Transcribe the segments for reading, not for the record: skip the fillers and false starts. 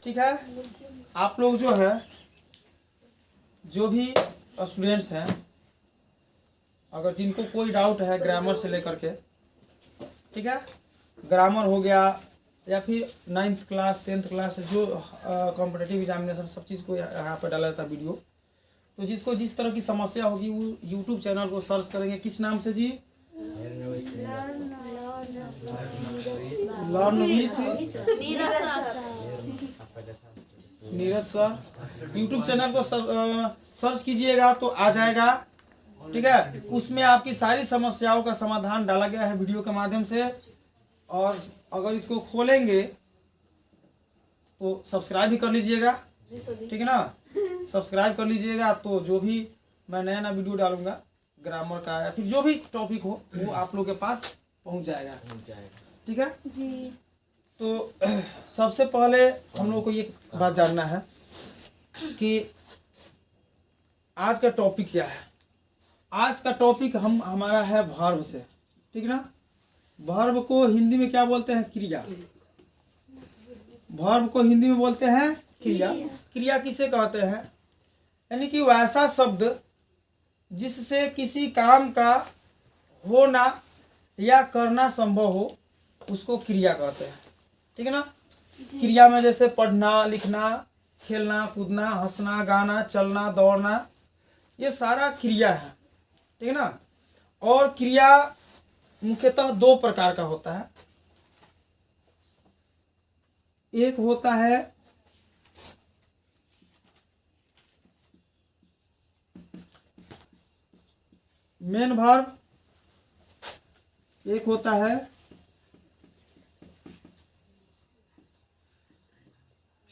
ठीक है। आप लोग जो है, जो भी स्टूडेंट्स हैं, अगर जिनको कोई डाउट है ग्रामर से लेकर के, ठीक है, ग्रामर हो गया या फिर 9th क्लास 10th क्लास जो कॉम्पिटिटिव एग्जामिनेशन सब चीज़ को यहाँ पर डाला जाता है वीडियो। तो जिसको जिस तरह की समस्या होगी वो यूट्यूब चैनल को सर्च करेंगे, किस नाम से जी? Learn with Neeraj sir. YouTube channel को सर्च कीजिएगा तो आ जाएगा, ठीक है। उसमें आपकी सारी समस्याओं का समाधान डाला गया है वीडियो के माध्यम से। और अगर इसको खोलेंगे तो सब्सक्राइब भी कर लीजिएगा, ठीक है ना। सब्सक्राइब कर लीजिएगा तो जो भी मैं नया नया वीडियो डालूंगा ग्रामर का या फिर जो भी टॉपिक हो वो आप लोग के पास पहुंच जाएगा, ठीक है जी। तो सबसे पहले हम लोग को ये बात जानना है कि आज का टॉपिक क्या है। आज का टॉपिक हमारा है वर्ब से, ठीक है ना। वर्ब को हिंदी में क्या बोलते हैं? क्रिया। वर्ब को हिंदी में बोलते हैं क्रिया। क्रिया किसे कहते हैं? यानी कि वैसा शब्द जिससे किसी काम का होना या करना संभव हो उसको क्रिया कहते हैं, ठीक है ना। क्रिया में जैसे पढ़ना, लिखना, खेलना, कूदना, हंसना, गाना, चलना, दौड़ना, ये सारा क्रिया है, ठीक है ना। और क्रिया मुख्यतः 2 प्रकार का होता है। एक होता है मेन वर्ब, एक होता है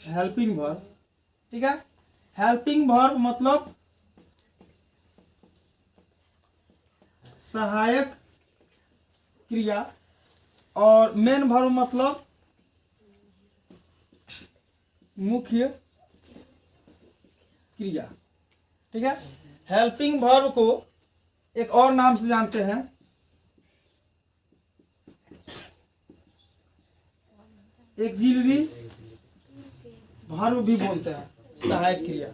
हेल्पिंग वर्ब, ठीक है। हेल्पिंग वर्ब मतलब सहायक क्रिया, और मेन वर्ब मतलब मुख्य क्रिया, ठीक है। हेल्पिंग वर्ब को एक और नाम से जानते हैं, एक्सिलरी वर्ब भी बोलते हैं, सहायक क्रिया,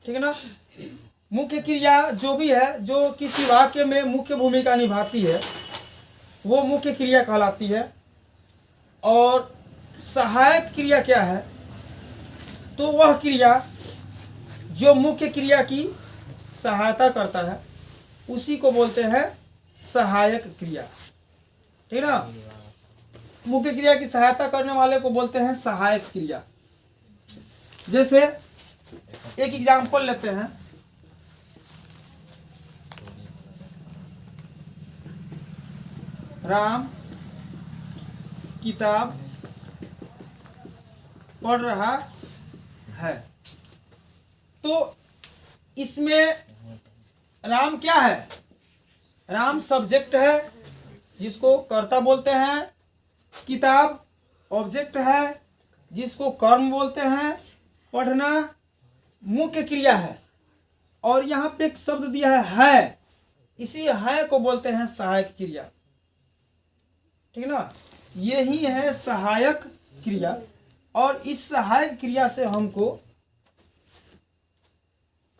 ठीक है ना। मुख्य क्रिया जो भी है, जो किसी वाक्य में मुख्य भूमिका निभाती है वो मुख्य क्रिया कहलाती है। और सहायक क्रिया क्या है? तो वह क्रिया जो मुख्य क्रिया की सहायता करता है उसी को बोलते हैं सहायक क्रिया, ठीक है ना। मुख्य क्रिया की सहायता करने वाले को बोलते हैं सहायक क्रिया। जैसे एक एग्जांपल लेते हैं, राम किताब पढ़ रहा है। तो इसमें राम क्या है? राम सब्जेक्ट है जिसको कर्ता बोलते हैं, किताब ऑब्जेक्ट है जिसको कर्म बोलते हैं, पढ़ना मुख्य क्रिया है, और यहाँ पे एक शब्द दिया है, इसी है को बोलते हैं सहायक क्रिया, ठीक है ना। यही है सहायक क्रिया। और इस सहायक क्रिया से हमको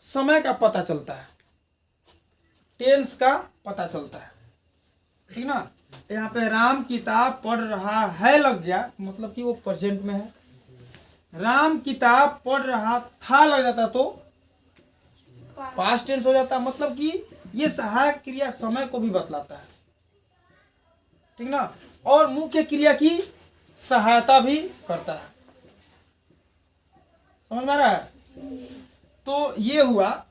समय का पता चलता है, टेंस का पता चलता है, ठीक ना। यहाँ पे राम किताब पढ़ रहा है लग गया, मतलब कि वो प्रेजेंट में है। राम किताब पढ़ रहा था लग जाता तो पास्ट टेंस हो जाता, मतलब कि ये सहायक क्रिया समय को भी बतलाता है, ठीक ना। और मुख्य क्रिया की सहायता भी करता है, समझ में आ रहा है। तो ये हुआ,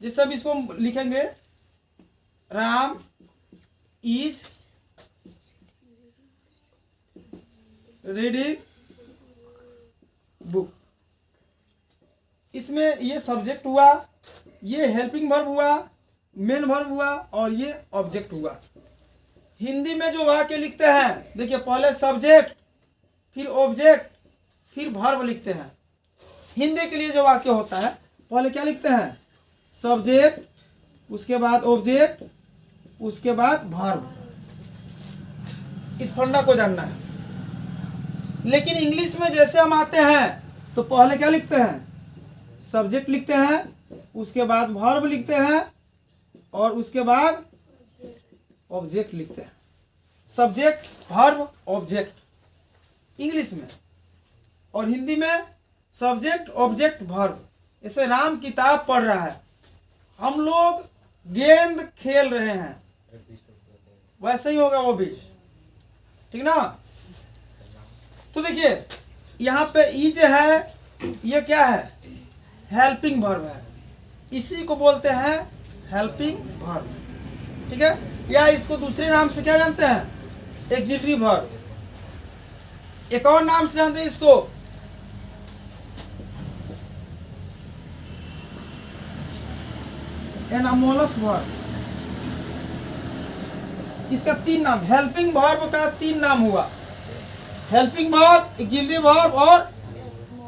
जैसे अब इसको लिखेंगे, राम इज रीडिंग बुक। इसमें ये सब्जेक्ट हुआ, ये हेल्पिंग वर्ब हुआ, मेन वर्ब हुआ, और ये ऑब्जेक्ट हुआ। हिंदी में जो वाक्य लिखते हैं, देखिए पहले सब्जेक्ट, फिर ऑब्जेक्ट, फिर वर्ब लिखते हैं। हिंदी के लिए जो वाक्य होता है, पहले क्या लिखते हैं? सब्जेक्ट, उसके बाद ऑब्जेक्ट, उसके बाद वर्ब। इस फंडा को जानना है। लेकिन इंग्लिश में जैसे हम आते हैं तो पहले क्या लिखते हैं? सब्जेक्ट लिखते हैं, उसके बाद वर्ब लिखते हैं और उसके बाद ऑब्जेक्ट लिखते हैं। सब्जेक्ट, वर्ब, ऑब्जेक्ट इंग्लिश में, और हिंदी में सब्जेक्ट, ऑब्जेक्ट, वर्ब। इसे राम किताब पढ़ रहा है, हम लोग गेंद खेल रहे हैं, वैसे ही होगा वो भी, ठीक ना। तो देखिए यहाँ पे इज है, ये क्या है? हेल्पिंग वर्ब है, इसी को बोलते हैं हेल्पिंग वर्ब, ठीक है। या इसको दूसरे नाम से क्या जानते हैं? Axillary verb. एक और नाम से जानते हैं इसको, एनामोलस वर्ब। इसका 3 नाम, हेल्पिंग वर्ब का 3 नाम हुआ, हेल्पिंग वर्ब, एक्सिलरी वर्ब और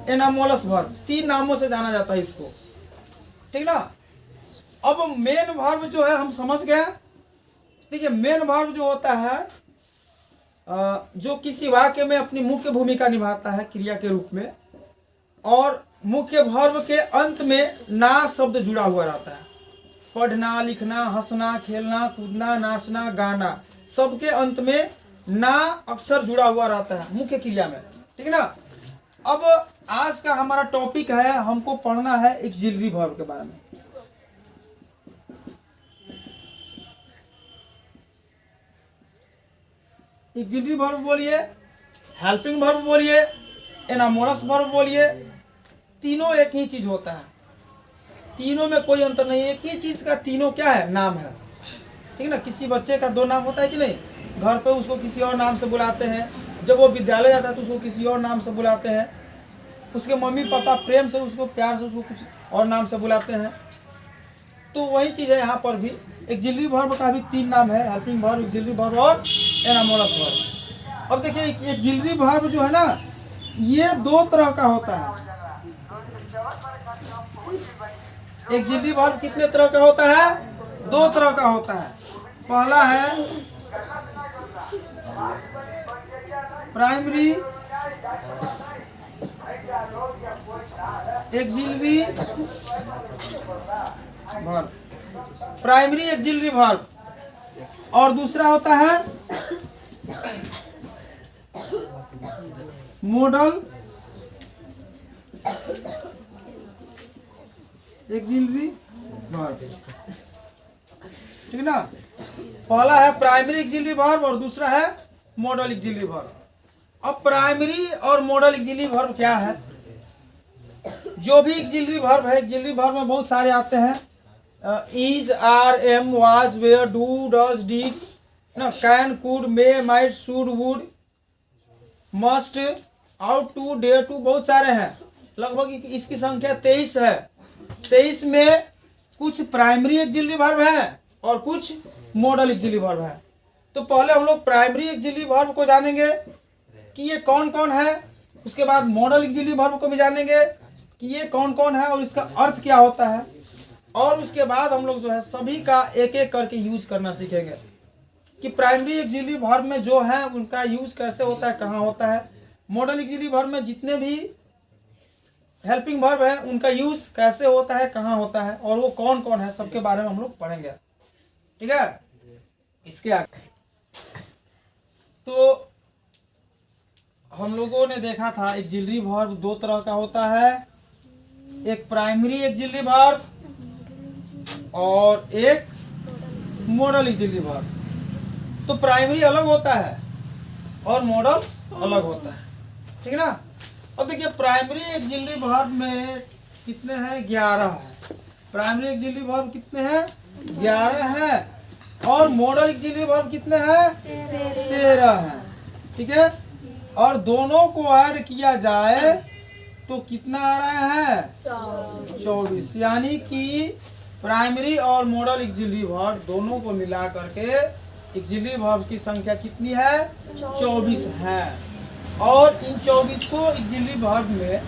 एनामोलस वर्ब। 3 नामों से जाना जाता है इसको, ठीक ना। अब मेन वर्ब जो है हम समझ गए। देखिए मेन वर्ब जो होता है जो किसी वाक्य में अपनी मुख्य भूमिका निभाता है क्रिया के रूप में, और मुख्य वर्ब के अंत में ना शब्द जुड़ा हुआ रहता है। पढ़ना, लिखना, हंसना, खेलना, कूदना, नाचना, गाना, सबके अंत में ना अक्षर जुड़ा हुआ रहता है मुख्य क्रिया में, ठीक है ना। अब आज का हमारा टॉपिक है, हमको पढ़ना है एक्सिलरी वर्ब के बारे में। एक्सिलरी वर्ब बोलिए, हेल्पिंग वर्ब बोलिए, एनामोलस वर्ब बोलिए, तीनों एक ही चीज होता है, तीनों में कोई अंतर नहीं है। एक ही चीज का तीनों क्या है? नाम है, ठीक है ना। किसी बच्चे का 2 नाम होता है कि नहीं? घर पे उसको किसी और नाम से बुलाते हैं, जब वो विद्यालय जाता है तो उसको किसी और नाम से बुलाते हैं, उसके मम्मी पापा प्रेम से उसको, प्यार से उसको कुछ और नाम से बुलाते हैं। तो वही चीज़ है यहाँ पर भी। एक्सिलरी वर्ब का भी 3 नाम है, हेल्पिंग वर्ब, एक्सिलरी वर्ब और एनामोलस वर्ब। अब देखिए एक्सिलरी वर्ब जो है ना, ये 2 तरह का होता है। एक्सिलरी वर्ब कितने तरह का होता है? 2 तरह का होता है। पहला है primary axillary verb, primary axillary verb, और दूसरा होता है मॉडल एक्सिलरी वर्ब, ठीक है ना। पहला है प्राइमरी एक्सिलरी वर्ब और दूसरा है मॉडल एक्सिलरी वर्ब। अब प्राइमरी और मॉडल एक्सिलरी वर्ब क्या है? जो भी एक्सिलरी वर्ब है, एक्सिलरी वर्ब में बहुत सारे आते हैं, is, are, am, was, were, do, does, did ना, can, could, may, might, should, would, must, ought to, dare to, बहुत सारे हैं। लगभग इसकी संख्या 23 है। 23 में कुछ प्राइमरी एक्सिलरी वर्ब है और कुछ मॉडल एक्सिलरी वर्ब है। तो पहले हम लोग प्राइमरी एक्सिलरी वर्ब को जानेंगे कि ये कौन कौन है, उसके बाद मॉडल एक्सिलरी वर्ब को भी जानेंगे कि ये कौन कौन है और इसका अर्थ क्या होता है, और उसके बाद हम लोग जो है सभी का एक एक करके यूज करना सीखेंगे कि प्राइमरी एक्सिलरी वर्ब में जो है उनका यूज कैसे होता है, कहाँ होता है। मॉडल एक्सिलरी वर्ब में जितने भी हेल्पिंग वर्ब है उनका यूज कैसे होता है, कहाँ होता है, और वो कौन कौन है, सबके बारे में हम लोग पढ़ेंगे, ठीक है। इसके आगे तो हम लोगों ने देखा था एक्सिलरी वर्ब 2 तरह का होता है, एक प्राइमरी एक्सिलरी वर्ब और एक मॉडल एक्सिलरी वर्ब। तो प्राइमरी अलग होता है और मॉडल अलग होता है, ठीक है ना। और देखिए प्राइमरी एक्सिलरी वर्ब में कितने हैं? 11 है। प्राइमरी एक्सिलरी वर्ब कितने हैं? 11 है। और मॉडल एक्सिलरी वर्ब कितने हैं? 13 है, ठीक है। और दोनों को ऐड किया जाए तो कितना आ रहा है? 24। यानी कि प्राइमरी और मॉडल एक्सिलरी वर्ब दोनों को मिला करके एक्सिलरी वर्ब की संख्या कितनी है? 24 है। और इन 24 एक्सिलरी वर्ब में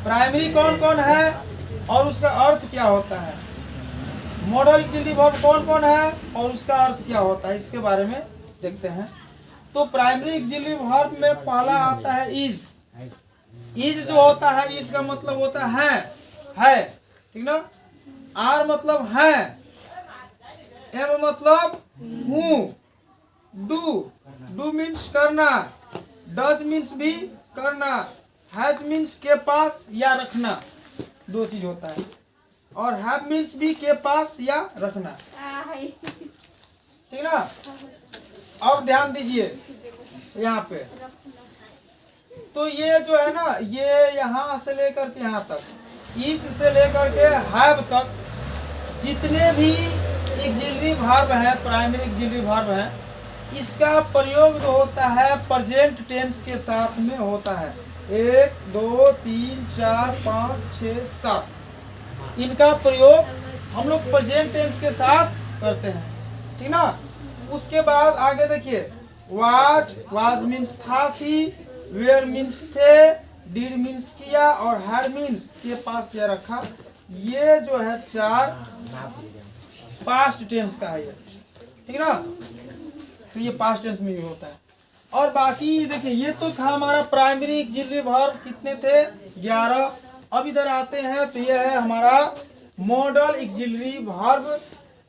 प्राइमरी कौन कौन है और उसका अर्थ क्या होता है, मॉडल एक्सिलरी वर्ब कौन कौन है और उसका अर्थ क्या होता है, इसके बारे में देखते हैं। तो प्राइमरी एक्सिलरी वर्ब में पहला आता है इज। इज जो होता है, इज का मतलब होता है, ठीक ना। आर मतलब है, एम मतलब हूँ, डू मीन्स करना, डज मीन्स भी करना, हैज मीन्स के पास या रखना, दो चीज होता है। और हैव मीन्स भी के पास या रखना, ठीक ना। अब ध्यान दीजिए यहाँ पे, तो ये जो है ना, ये यहाँ से लेकर के यहाँ तक, इज से लेकर के हैव तक जितने भी ऑक्सिलरी वर्ब है, प्राइमरी ऑक्सिलरी वर्ब है, इसका प्रयोग जो होता है प्रेजेंट टेंस के साथ में होता है। 1 2 3 4 5 6 7 इनका प्रयोग हम लोग प्रेजेंट टेंस के साथ करते हैं, ठीक ना। उसके बाद आगे देखिए, वाज मीन्स था थी, वेयर मीन्स थे, डिड मीन्स किया, और हैड मीन्स के पास या रखा। ये जो है 4 पास्ट टेंस का है ये, ठीक ना। तो ये पास्ट टेंस में भी होता है। और बाकी देखिए, ये तो था हमारा प्राइमरी ऑक्सिलरी वर्ब, कितने थे 11। अब इधर आते हैं तो ये है हमारा मॉडल ऑक्सिलरी वर्ब।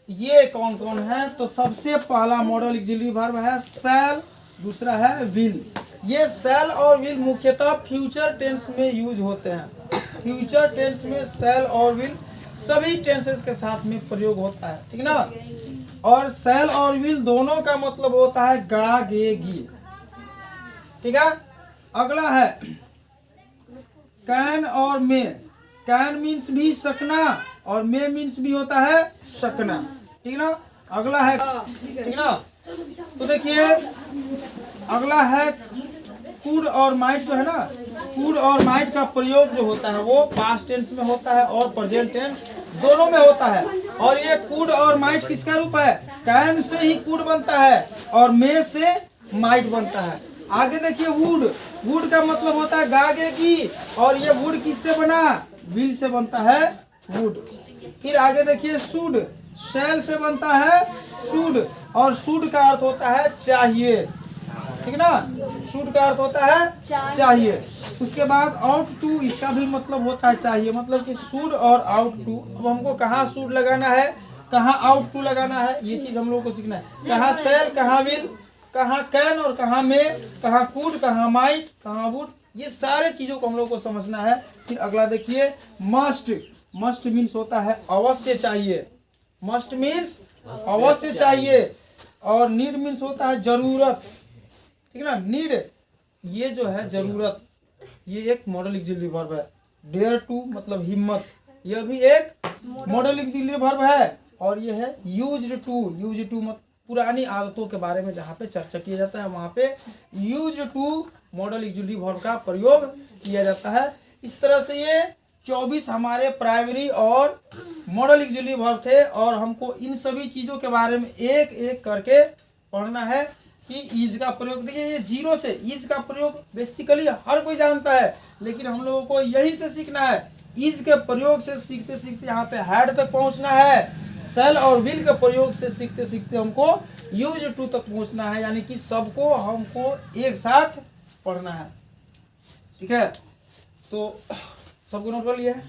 ये कौन कौन है, तो सबसे पहला मॉडल ऑक्सिलरी वर्ब है शैल, दूसरा है विल। ये शैल और विल मुख्यतः फ्यूचर टेंस में यूज होते हैं। फ्यूचर टेंस में शैल और विल सभी टेंसेस के साथ में प्रयोग होता है, ठीक ना। और शैल और विल दोनों का मतलब होता है गा गे गी, ठीक है। अगला है कैन और मे। कैन मीन्स भी सकना, और मे मीन्स भी होता है सकना, ठीक ना। अगला है, ठीक ना। तो देखिए अगला है कुड और माइट, जो है ना, कुड और माइट का प्रयोग जो होता है वो पास्ट टेंस में होता है और प्रेजेंट टेंस दोनों में होता है। और ये कुड और माइट किसका रूप है, कैन से ही कुड बनता है और मे से माइट बनता है। आगे देखिए वुड, वुड का मतलब होता है गागेगी, और ये वुड किससे बना, विल से बनता है वुड। फिर आगे देखिए शुड, शैल से बनता है शुड, और शुड का अर्थ होता है चाहिए, ठीक ना। शुड का अर्थ होता है चाहिए। उसके बाद आउट टू, इसका भी मतलब होता है चाहिए, मतलब कि शुड और आउट टू। अब हमको कहाँ शुड लगाना है, कहाँ आउट टू लगाना है, ये चीज हम लोगों को सीखना है। कहाँ शैल, कहाँ विल, कहाँ कैन और कहाँ मे, कहाँ कुड, कहाँ माइट, कहाँ वुड, ये सारे चीजों को हम लोग को समझना है। फिर अगला देखिए मस्ट। मस्ट मीन्स होता है अवश्य चाहिए, मस्ट मीन्स अवश्य चाहिए। और नीड मीन्स होता है जरूरत, ठीक ना। नीड ये जो है जरूरत, ये एक मॉडल ऑक्सिलरी वर्ब है। डेयर टू मतलब हिम्मत, यह भी एक मॉडल ऑक्सिलरी वर्ब है। और ये है यूज्ड टू, यूज्ड टू मतलब पुरानी आदतों के बारे में जहाँ पे चर्चा किया जाता है वहाँ पे used to modal auxiliary verb का प्रयोग किया जाता है। इस तरह से ये 24 हमारे प्राइमरी और मॉडल ऑक्सिलरी वर्ब थे, और हमको इन सभी चीज़ों के बारे में एक एक करके पढ़ना है कि इज का प्रयोग। देखिए ये जीरो से इज का प्रयोग बेसिकली हर कोई जानता है, लेकिन हम लोगों को यही से सीखना है। इज के प्रयोग से सीखते सीखते यहाँ पे हैड तक पहुँचना है। सेल और विल के प्रयोग से सीखते सीखते हमको यूज टू तक पहुँचना है, यानी कि सबको हमको एक साथ पढ़ना है, ठीक है। तो सबको नोट कर लिया है।